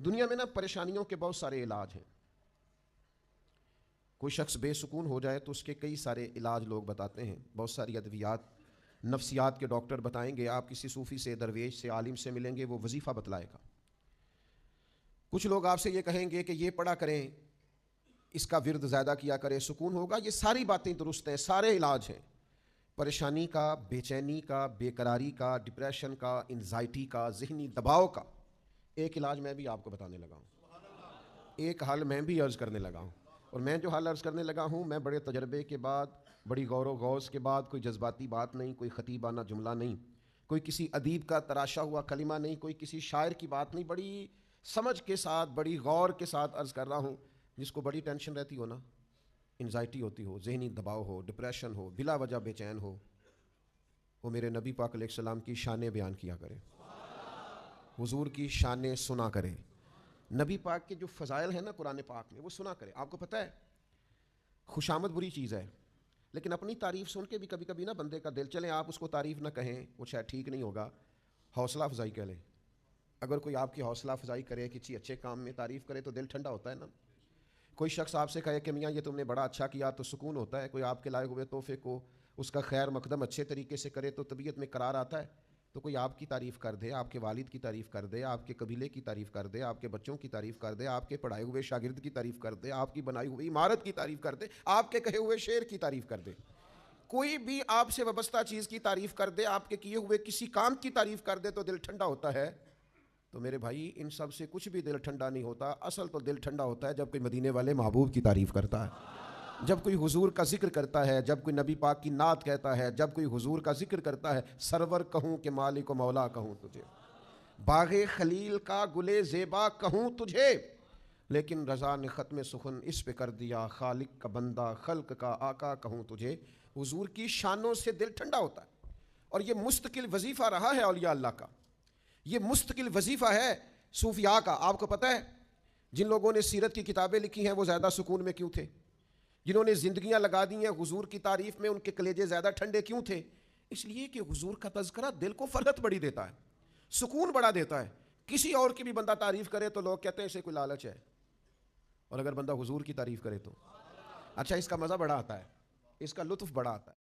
دنیا میں نا پریشانیوں کے بہت سارے علاج ہیں. کوئی شخص بے سکون ہو جائے تو اس کے کئی سارے علاج لوگ بتاتے ہیں. بہت ساری ادویات نفسیات کے ڈاکٹر بتائیں گے. آپ کسی صوفی سے، درویش سے، عالم سے ملیں گے، وہ وظیفہ بتلائے گا. کچھ لوگ آپ سے یہ کہیں گے کہ یہ پڑھا کریں، اس کا ورد زیادہ کیا کریں، سکون ہوگا. یہ ساری باتیں درست ہیں، سارے علاج ہیں. پریشانی کا، بے چینی کا، بے قراری کا، ڈپریشن کا، انزائٹی کا، ذہنی دباؤ کا ایک علاج میں بھی آپ کو بتانے لگا ہوں. ایک حل میں بھی عرض کرنے لگا ہوں. اور میں جو حل عرض کرنے لگا ہوں، میں بڑے تجربے کے بعد، بڑی غور و غوص کے بعد، کوئی جذباتی بات نہیں، کوئی خطیبانہ جملہ نہیں، کوئی کسی ادیب کا تراشا ہوا کلمہ نہیں، کوئی کسی شاعر کی بات نہیں، بڑی سمجھ کے ساتھ، بڑی غور کے ساتھ عرض کر رہا ہوں. جس کو بڑی ٹینشن رہتی ہو نا، انزائٹی ہوتی ہو، ذہنی دباؤ ہو، ڈپریشن ہو، بلا وجہ بے چین ہو، وہ میرے نبی پاک علیہ السلام کی شانیں بیان کیا کرے، حضور کی شانیں سنا کرے. نبی پاک کے جو فضائل ہیں نا قرآن پاک میں، وہ سنا کرے. آپ کو پتہ ہے خوشامد بری چیز ہے، لیکن اپنی تعریف سن کے بھی کبھی کبھی نا بندے کا دل، چلیں آپ اس کو تعریف نہ کہیں، وہ شاید ٹھیک نہیں ہوگا، حوصلہ افزائی کہہ لیں. اگر کوئی آپ کی حوصلہ افزائی کرے، کسی اچھے کام میں تعریف کرے تو دل ٹھنڈا ہوتا ہے نا. کوئی شخص آپ سے کہے کہ میاں یہ تم نے بڑا اچھا کیا تو سکون ہوتا ہے. کوئی آپ کے لائے ہوئے تحفے کو، اس کا خیر مقدم اچھے طریقے سے کرے تو طبیعت میں قرار آتا ہے. تو کوئی آپ کی تعریف کر دے، آپ کے والد کی تعریف کر دے، آپ کے قبیلے کی تعریف کر دے، آپ کے بچوں کی تعریف کر دے، آپ کے پڑھائے ہوئے شاگرد کی تعریف کر دے، آپ کی بنائی ہوئی عمارت کی تعریف کر دے، آپ کے کہے ہوئے شعر کی تعریف کر دے، کوئی بھی آپ سے وابستہ چیز کی تعریف کر دے، آپ کے کیے ہوئے کسی کام کی تعریف کر دے تو دل ٹھنڈا ہوتا ہے. تو میرے بھائی ان سب سے کچھ بھی دل ٹھنڈا نہیں ہوتا. اصل تو دل ٹھنڈا ہوتا ہے جب کوئی مدینے والے محبوب کی تعریف کرتا ہے، جب کوئی حضور کا ذکر کرتا ہے، جب کوئی نبی پاک کی نعت کہتا ہے، جب کوئی حضور کا ذکر کرتا ہے. سرور کہوں کہ مالک و مولا کہوں تجھے، باغ خلیل کا گلے زیبا کہوں تجھے، لیکن رضا نے ختم سخن اس پہ کر دیا، خالق کا بندہ خلق کا آقا کہوں تجھے. حضور کی شانوں سے دل ٹھنڈا ہوتا ہے. اور یہ مستقل وظیفہ رہا ہے اولیاء اللہ کا، یہ مستقل وظیفہ ہے صوفیاء کا. آپ کو پتہ ہے جن لوگوں نے سیرت کی کتابیں لکھی ہیں وہ زیادہ سکون میں کیوں تھے؟ جنہوں نے زندگیاں لگا دی ہیں حضور کی تعریف میں، ان کے کلیجے زیادہ ٹھنڈے کیوں تھے؟ اس لیے کہ حضور کا تذکرہ دل کو فرحت بڑی دیتا ہے، سکون بڑا دیتا ہے. کسی اور کی بھی بندہ تعریف کرے تو لوگ کہتے ہیں اسے کوئی لالچ ہے، اور اگر بندہ حضور کی تعریف کرے تو اچھا اس کا مزہ بڑا آتا ہے، اس کا لطف بڑا آتا ہے.